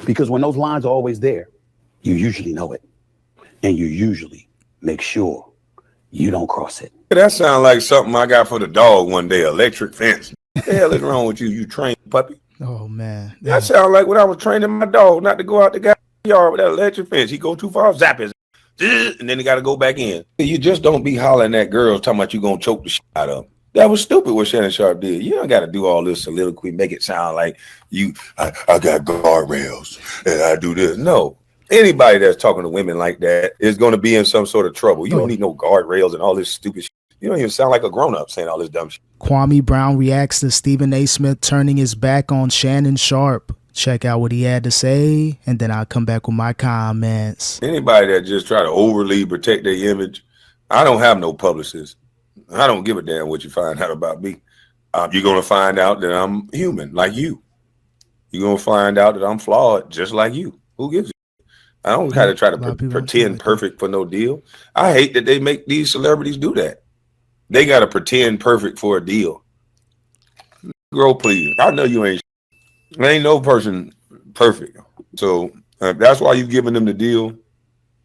Because when those lines are always there, you usually know it. And you usually make sure you don't cross it. That sounds like something I got for the dog one day, electric fence. What the hell is wrong with you, you trained puppy? Oh, man. That sounds like when I was training my dog not to go out the guy's yard with that electric fence. He go too far, zap his, and then he got to go back in. You just don't be hollering at girls talking about you going to choke the shit out of them. That was stupid what Shannon Sharpe did. You don't got to do all this soliloquy, make it sound like I got guardrails and I do this. No. Anybody that's talking to women like that is going to be in some sort of trouble. You don't need no guardrails and all this stupid shit. You don't even sound like a grown-up saying all this dumb shit. Kwame Brown reacts to Stephen A. Smith turning his back on Shannon Sharpe. Check out what he had to say, and then I'll come back with my comments. Anybody that just try to overly protect their image, I don't have no publicist. I don't give a damn what you find out about me. You're going to find out that I'm human like you. You're going to find out that I'm flawed just like you. Who gives a I don't have to try to pretend perfect for no deal. I hate that they make these celebrities do that. They got to pretend perfect for a deal. Girl, please. I know you ain't. There ain't no person perfect. So that's why you giving them the deal.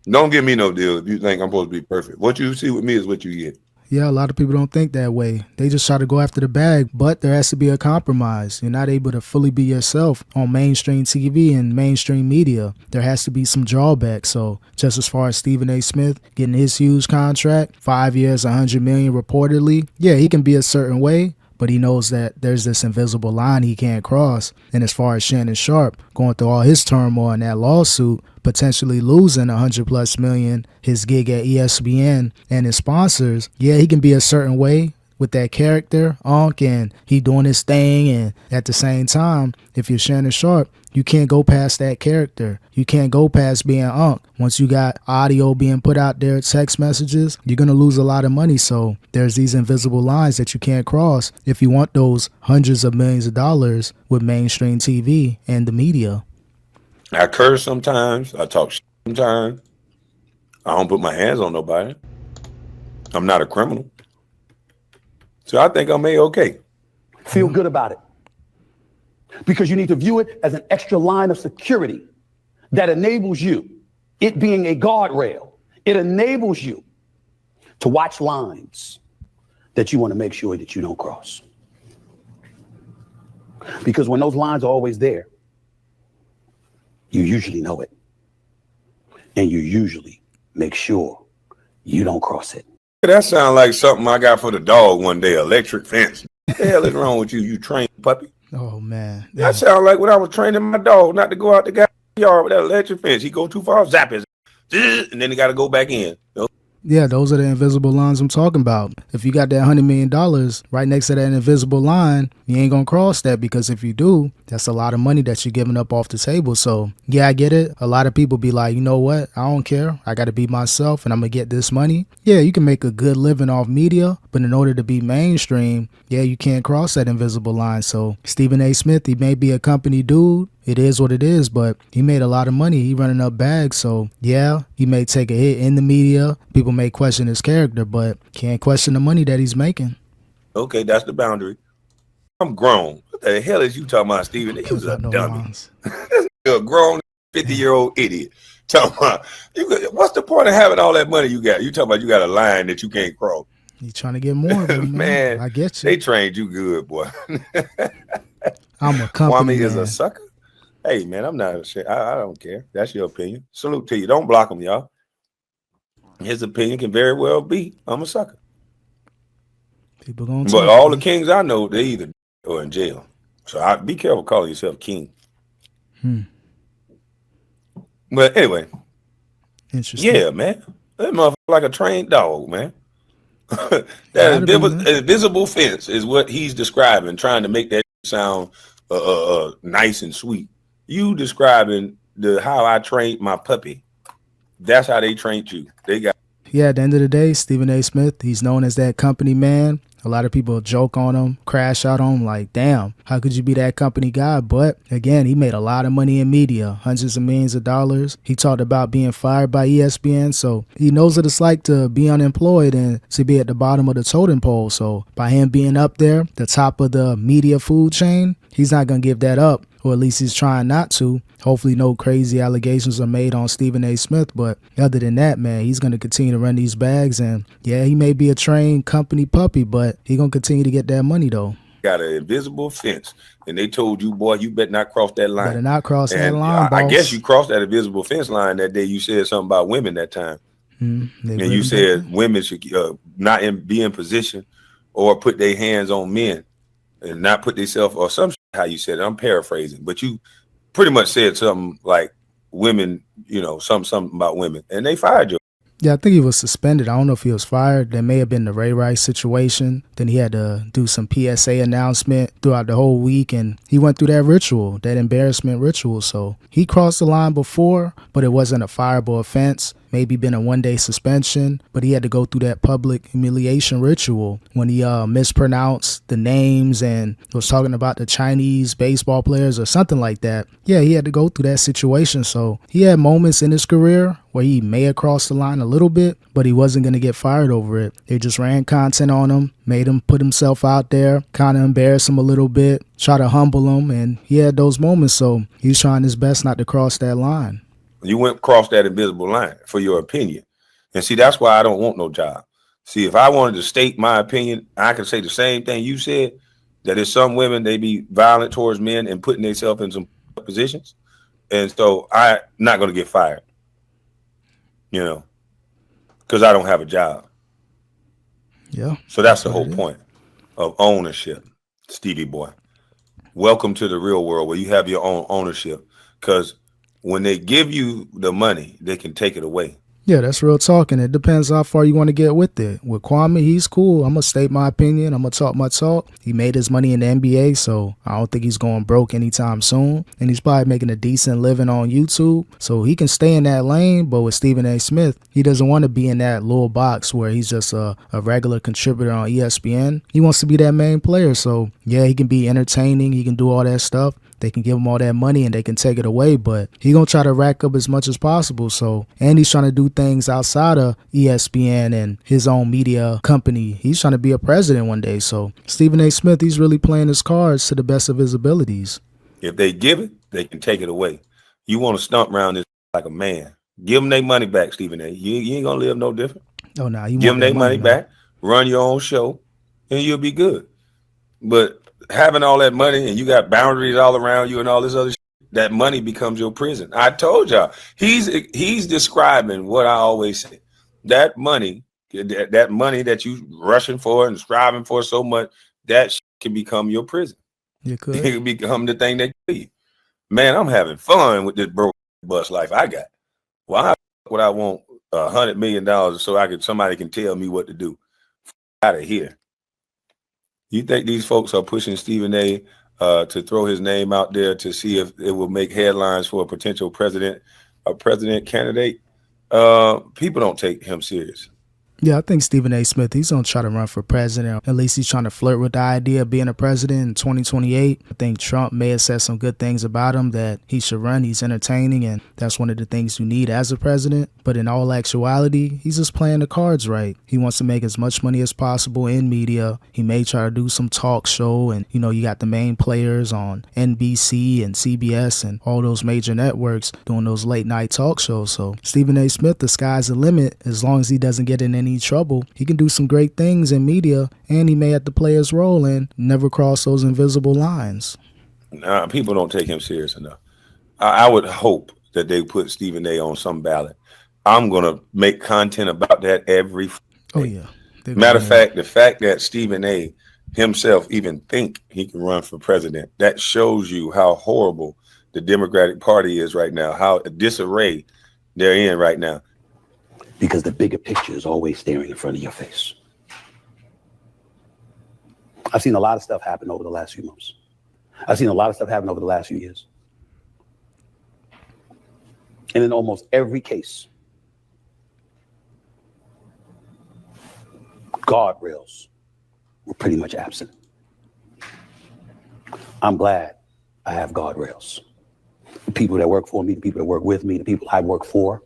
Don't give me no deal if you think I'm supposed to be perfect. What you see with me is what you get. Yeah, a lot of people don't think that way. They just try to go after the bag, but there has to be a compromise. You're not able to fully be yourself on mainstream TV and mainstream media. There has to be some drawbacks. So just as far as Stephen A. Smith getting his huge contract, 5 years, $100 million reportedly, yeah, he can be a certain way, but he knows that there's this invisible line he can't cross. And as far as Shannon Sharpe going through all his turmoil in that lawsuit, potentially losing $100+ million, his gig at ESPN and his sponsors, yeah, he can be a certain way with that character, and he doing his thing. And at the same time, if you're Shannon Sharpe, you can't go past that character. You can't go past being Once you got audio being put out there, text messages, you're going to lose a lot of money. So there's these invisible lines that you can't cross if you want those hundreds of millions of dollars with mainstream TV and the media. I curse sometimes. I talk shit sometimes. I don't put my hands on nobody. I'm not a criminal. So I think I'm A-okay. Feel good about it. Because you need to view it as an extra line of security that enables you, it being a guardrail, it enables you to watch lines that you want to make sure that you don't cross. Because when those lines are always there, you usually know it. And you usually make sure you don't cross it. That sounds like something I got for the dog one day, electric fence. What the hell is wrong with you, you trained puppy? Oh, man. That sounds like when I was training my dog not to go out the guy's yard with that electric fence. He go too far, zap his, and then he got to go back in. Yeah, those are the invisible lines I'm talking about. If you got that $100 million right next to that invisible line, you ain't going to cross that, because if you do, that's a lot of money that you're giving up off the table. So, yeah, I get it. A lot of people be like, you know what? I don't care. I got to be myself and I'm going to get this money. Yeah, you can make a good living off media, but in order to be mainstream, yeah, you can't cross that invisible line. So Stephen A. Smith, he may be a company dude. It is what it is, but he made a lot of money. He running up bags. So, yeah, he may take a hit in the media. People may question his character, but can't question the money that he's making. Okay, that's the boundary. I'm grown. What the hell is you talking about, Stephen? He was a dummy. A grown 50-year-old idiot. Talking about, what's the point of having all that money you got? You talking about you got a line that you can't cross. You trying to get more, man. I get you. They trained you good, boy. I'm a company Kwame is man. a sucker. Hey, man, I'm not ashamed. I don't care. That's your opinion. Salute to you. Don't block him, y'all. His opinion can very well be, I'm a sucker. People gonna but all the kings I know, they either or in jail. So be careful calling yourself king. But anyway. Interesting. Yeah, man. That motherfucker like a trained dog, man. That invisible fence is what he's describing, trying to make that sound nice and sweet. You describing how I trained my puppy. That's how they trained you. They got. Yeah, at the end of the day, Stephen A. Smith, he's known as that company man. A lot of people joke on him, crash out on him like, damn, how could you be that company guy? But again, he made a lot of money in media, hundreds of millions of dollars. He talked about being fired by ESPN. So he knows what it's like to be unemployed and to be at the bottom of the totem pole. So by him being up there, the top of the media food chain, he's not going to give that up, or at least he's trying not to. Hopefully no crazy allegations are made on Stephen A. Smith, but other than that, man, he's going to continue to run these bags. And yeah, he may be a trained company puppy, but he's going to continue to get that money though. Got an invisible fence, and they told you, boy, you better not cross that line. Better not cross that line, boss. I guess you crossed that invisible fence line that day. You said something about women that time. And you said women should not be in position or put their hands on men and not put themselves, or some how you said it. I'm paraphrasing, but you pretty much said something like women, something about women, and they fired you. Yeah, I think he was suspended. I don't know if he was fired. There may have been the Ray Rice situation. Then he had to do some PSA announcement throughout the whole week, and he went through that ritual, that embarrassment ritual. So he crossed the line before, but it wasn't a fireable offense. Maybe been a one-day suspension, but he had to go through that public humiliation ritual when he mispronounced the names and was talking about the Chinese baseball players or something like that. Yeah, he had to go through that situation. So he had moments in his career where he may have crossed the line a little bit, but he wasn't going to get fired over it. They just ran content on him, made him put himself out there, kind of embarrass him a little bit, try to humble him, and he had those moments. So he's trying his best not to cross that line. You went across that invisible line for your opinion. And see, that's why I don't want no job. See, if I wanted to state my opinion, I could say the same thing you said, that there's some women, they be violent towards men and putting themselves in some positions. And so I'm not going to get fired, because I don't have a job. Yeah. So that's the whole point of ownership, Stevie boy. Welcome to the real world where you have your own ownership, because when they give you the money, they can take it away. Yeah, that's real talk, and it depends how far you want to get with it. With Kwame, he's cool. I'm going to state my opinion. I'm going to talk my talk. He made his money in the NBA, so I don't think he's going broke anytime soon. And he's probably making a decent living on YouTube, so he can stay in that lane. But with Stephen A. Smith, he doesn't want to be in that little box where he's just a regular contributor on ESPN. He wants to be that main player, so yeah, he can be entertaining. He can do all that stuff. They can give him all that money and they can take it away, but he gonna try to rack up as much as possible. So, and he's trying to do things outside of ESPN and his own media company. He's trying to be a president one day. So Stephen A. Smith, he's really playing his cards to the best of his abilities. If they give it, they can take it away. You want to stomp around this like a man. Give them their money back, Stephen A. You ain't gonna live no different. Oh no, give them their money back, run your own show, and you'll be good. But having all that money and you got boundaries all around you and all this other shit, that money becomes your prison. I told y'all, he's describing what I always say. That money that you rushing for and striving for so much, that shit can become your prison. You could. It can become the thing that kill you. Man, I'm having fun with this broke bus life I got. Well, what I want $100 million so somebody can tell me what to do. Out of here. You think these folks are pushing Stephen A. To throw his name out there to see if it will make headlines for a potential president candidate? People don't take him serious. Yeah, I think Stephen A. Smith, he's going to try to run for president. At least he's trying to flirt with the idea of being a president in 2028. I think Trump may have said some good things about him that he should run. He's entertaining, and that's one of the things you need as a president. But in all actuality, he's just playing the cards right. He wants to make as much money as possible in media. He may try to do some talk show, and, you got the main players on NBC and CBS and all those major networks doing those late night talk shows. So Stephen A. Smith, the sky's the limit. As long as he doesn't get in any trouble, he can do some great things in media, and he may have to play his role and never cross those invisible lines. Nah, people don't take him serious enough. I would hope that they put Stephen A. on some ballot. I'm gonna make content about that every day. Oh yeah. Matter of fact, the fact that Stephen A. himself even think he can run for president, that shows you how horrible the Democratic Party is right now, how disarray they're in right now. Because the bigger picture is always staring in front of your face. I've seen a lot of stuff happen over the last few months. I've seen a lot of stuff happen over the last few years. And in almost every case, guardrails were pretty much absent. I'm glad I have guardrails. The people that work for me, the people that work with me, the people I work for,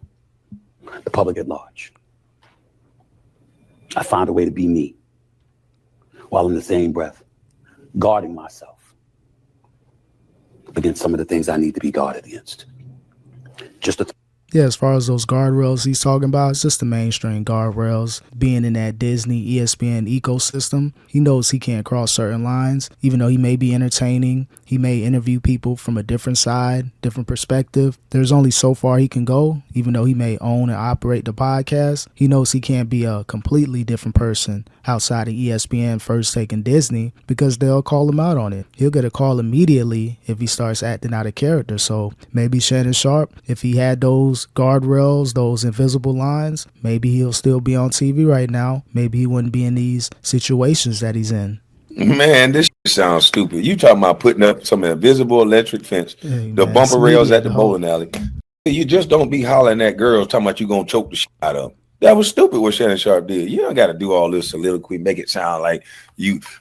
the public at large. I found a way to be me while in the same breath guarding myself against some of the things I need to be guarded against. Just a Yeah, as far as those guardrails he's talking about, it's just the mainstream guardrails. Being in that Disney, ESPN ecosystem, he knows he can't cross certain lines, even though he may be entertaining. He may interview people from a different side, different perspective. There's only so far he can go, even though he may own and operate the podcast. He knows he can't be a completely different person outside of ESPN, First Take, and Disney because they'll call him out on it. He'll get a call immediately if he starts acting out of character. So maybe Shannon Sharpe, if he had those guardrails, those invisible lines, maybe he'll still be on TV right now. Maybe he wouldn't be in these situations that he's in. Man, this sounds stupid. You talking about putting up some invisible electric fence, Hey, the man, bumper it's rails media, at the dog. bowling alley. You just don't be hollering at girls talking about you gonna choke the shit out of them. That was stupid what Shannon Sharpe did. You don't got to do all this soliloquy, make it sound like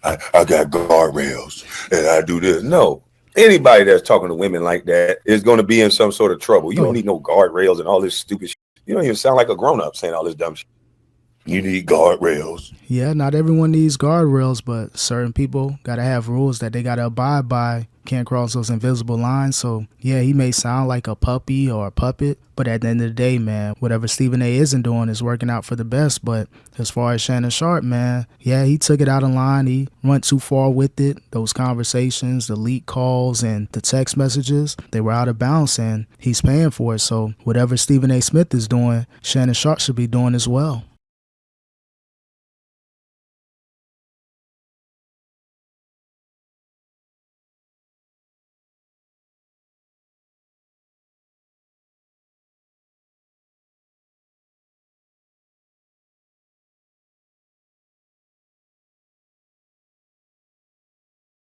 I got guardrails and I do this. No. Anybody that's talking to women like that is going to be in some sort of trouble. You don't need no guardrails and all this stupid shit. You don't even sound like a grown-up saying all this dumb shit. You need guardrails. Yeah, not everyone needs guardrails, but certain people got to have rules that they got to abide by. Can't cross those invisible lines. So, yeah, he may sound like a puppy or a puppet, but at the end of the day, man, whatever Stephen A. isn't doing is working out for the best. But as far as Shannon Sharpe, man, yeah, he took it out of line. He went too far with it. Those conversations, the leak calls, and the text messages, they were out of bounds, and he's paying for it. So whatever Stephen A. Smith is doing, Shannon Sharpe should be doing as well.